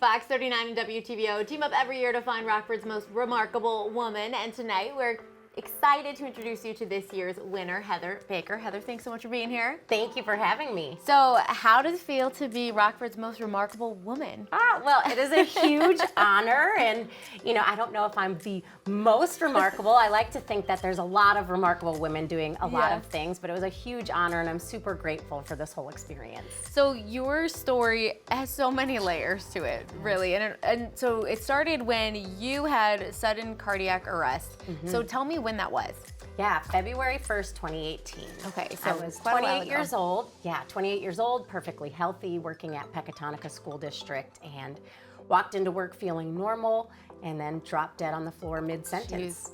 Fox 39 and WTVO team up every year to find Rockford's most remarkable woman. And tonight we're excited to introduce you to this year's winner, Heather Baker. Heather, thanks so much for being here. Thank you for having me. So how does it feel to be Rockford's most remarkable woman? Well, it is a huge honor, and I don't know if I'm the most remarkable. I like to think that there's a lot of remarkable women doing a lot of things, but it was a huge honor, and I'm super grateful for this whole experience. So your story has so many layers to it, really, and so it started when you had sudden cardiac arrest. So tell me when that was. Yeah, February 1st, 2018. Okay, so I was 28 years old. Yeah, 28 years old, perfectly healthy, working at Pecatonica School District, and walked into work feeling normal, and then dropped dead on the floor mid-sentence.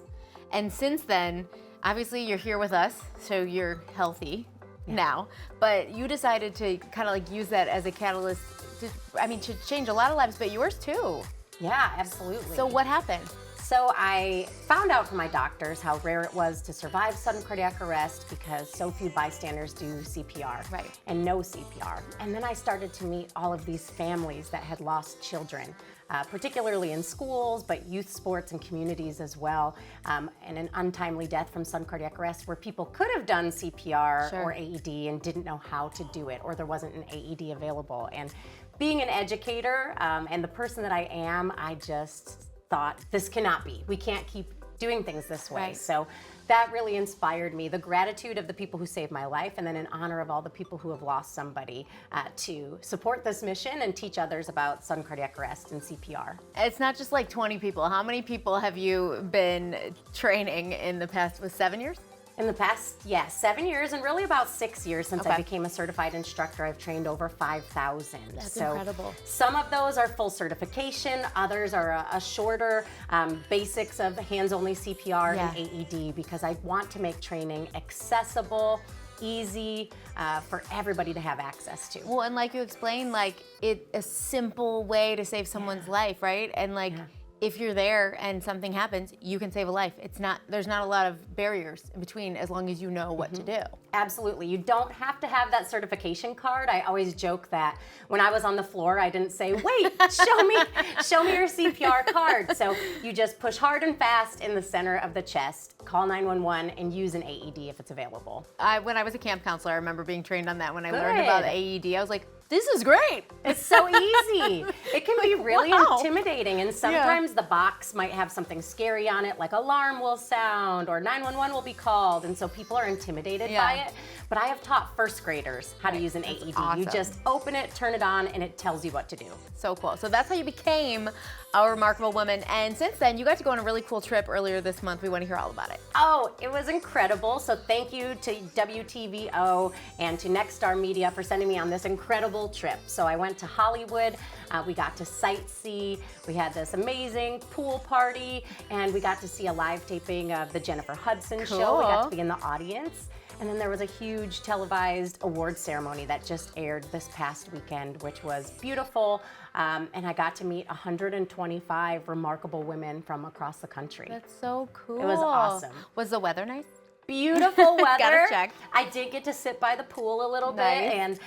And since then, obviously you're here with us, so you're healthy now, but you decided to kind of like use that as a catalyst to change a lot of lives, but yours too. Yeah, absolutely. So what happened? So I found out from my doctors how rare it was to survive sudden cardiac arrest because so few bystanders do CPR and no CPR. And then I started to meet all of these families that had lost children, particularly in schools, but youth sports and communities as well, and an untimely death from sudden cardiac arrest where people could have done CPR or AED and didn't know how to do it, or there wasn't an AED available. And being an educator and the person that I am, I just thought, this cannot be. We can't keep doing things this way. So that really inspired me, the gratitude of the people who saved my life, and then in honor of all the people who have lost somebody, to support this mission and teach others about sudden cardiac arrest and CPR. It's not just like 20 people. How many people have you been training in the past, 7 years? In the past, 7 years, and really about 6 years since I became a certified instructor. I've trained over 5,000. That's incredible. Some of those are full certification, others are a shorter basics of hands-only CPR and AED, because I want to make training accessible, easy for everybody to have access to. Well, and like you explained, like a simple way to save someone's life, right? And like, if you're there and something happens, you can save a life. There's not a lot of barriers in between as long as you know what to do. Absolutely. You don't have to have that certification card. I always joke that when I was on the floor, I didn't say, wait, show me your CPR card. So you just push hard and fast in the center of the chest, call 911, and use an AED if it's available. When I was a camp counselor, I remember being trained on that. When I learned about the AED, I was like, this is great. It's so easy. It can be really intimidating, and sometimes the box might have something scary on it, like alarm will sound or 911 will be called, and so people are intimidated by it. But I have taught first graders how to use an AED. You just open it, turn it on, and it tells you what to do. So cool. So that's how you became a remarkable woman, and since then you got to go on a really cool trip earlier this month. We want to hear all about it. Oh, it was incredible. So thank you to WTVO and to Nexstar Media for sending me on this incredible trip. So I went to Hollywood, we got to sightsee, we had this amazing pool party, and we got to see a live taping of the Jennifer Hudson show. We got to be in the audience. And then there was a huge televised awards ceremony that just aired this past weekend, which was beautiful. And I got to meet 125 remarkable women from across the country. That's so cool. It was awesome. Was the weather nice? Beautiful weather. Gotta check. I did get to sit by the pool a little bit, and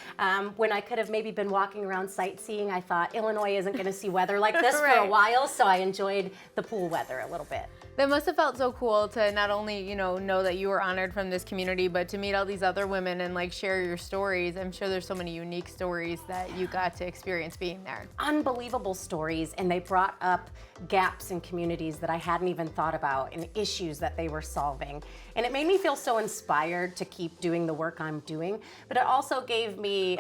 when I could have maybe been walking around sightseeing, I thought Illinois isn't going to see weather like this for a while, so I enjoyed the pool weather a little bit. That must have felt so cool to not only, know that you were honored from this community, but to meet all these other women and like share your stories. I'm sure there's so many unique stories that you got to experience being there. Unbelievable stories, and they brought up gaps in communities that I hadn't even thought about and issues that they were solving. And it made me feel so inspired to keep doing the work I'm doing, but it also gave me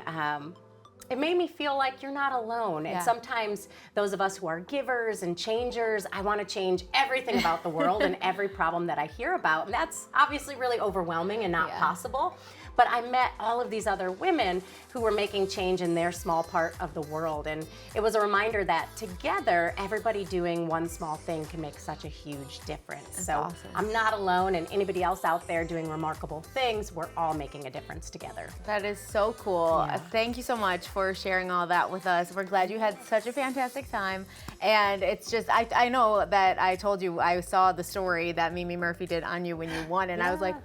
it made me feel like you're not alone. And sometimes those of us who are givers and changers, I want to change everything about the world and every problem that I hear about. And that's obviously really overwhelming and not possible. But I met all of these other women who were making change in their small part of the world. And it was a reminder that together, everybody doing one small thing can make such a huge difference. That's so awesome. I'm not alone, and anybody else out there doing remarkable things, we're all making a difference together. That is so cool. Yeah. Thank you so much for sharing all that with us. We're glad you had such a fantastic time. And it's just, I know that I told you, I saw the story that Mimi Murphy did on you when you won, and I was like,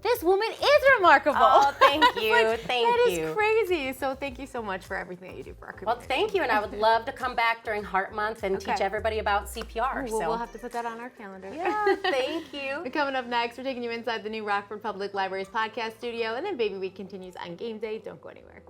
this woman is remarkable. Oh, thank you. Thank you. That is crazy. So thank you so much for everything that you do for our community. Well, thank you, and I would love to come back during Heart Month and teach everybody about CPR. Well, we'll have to put that on our calendar. Yeah, thank you. Coming up next, we're taking you inside the new Rockford Public Library's podcast studio, and then Baby Week continues on game day. Don't go anywhere.